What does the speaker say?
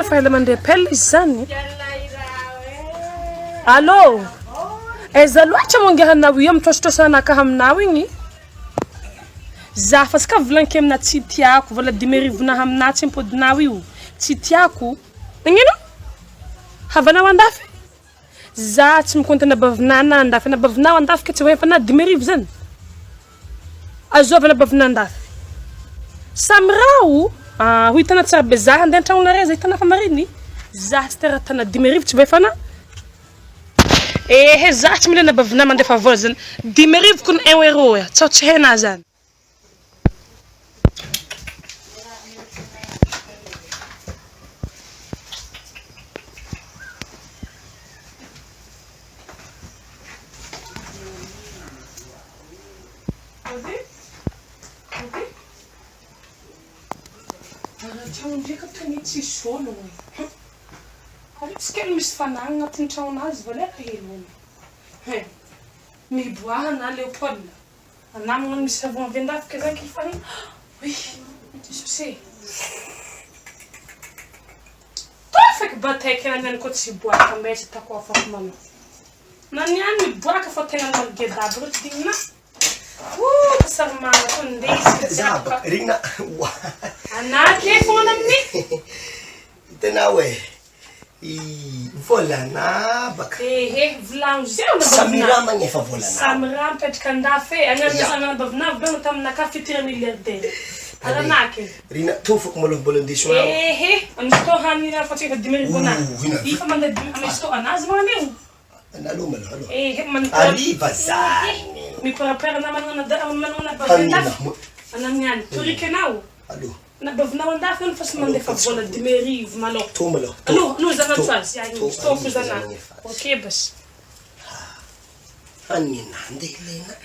fa ela mandeha appel izy zany. Allô? Eza loatra mangahanao io mitrôsatrôsanaka aminao igny. Za fa ska volanky amina tsy tiako, vola 10,000 amina tsy ampodinao io. Tsy tiako. Nagnino? Havanao andafy? Za tsy mikontana bavinana andafy, na bavinao andafy ka tsy hoe fa na 10,000 zany. Azovana bavina andafy. Samrao, ho hitana tsara be za handeha an-tragnonareo za hitana fa mariny. Za tsy tera tana 10,000 tsy behefana. Ehe, za tsy milena bavina mandefa vola zany. 10,000 kun 1 euro ya. Tsao tsy hena zany. Tragno ndraika tany tsisy ologno. Tsy kely misy fanahy agnatin'ny tragnonazy valaka hely hono. Miboahana Léopold. Anamagna misy savon avy andafika zany kifany. Oui, Jésus. Tafaka bataika naniany ko tsy boaka mbesa tako afaka manao. Naniany miboaka fa tegna malgedabo rô tsy digna. Sarmanga ko ndesy Zaba, rigna. Anaky fogna amin'ny. Tena hoe. Volana baka. Volagno zay na Samira magnefa volana. Samira mipetraka andafy. Agnana bavinavy beno taminaka fitira milliardaire. Aranaky. Rina tofoko maloha ndeso na. Ansto hanina fa tsika 10,000 ifa mandeha amisto anazy magneo. Nalo malo. Man Arriva zany. Mi prepara na manana bavina. Ananiany turikenao. Allo. Na bavina andafy no fa sy mandefa vola 10,000 malo. To malo. Allo zana tsasi yani sto kuzana. Okay bas. Hanina ndelena.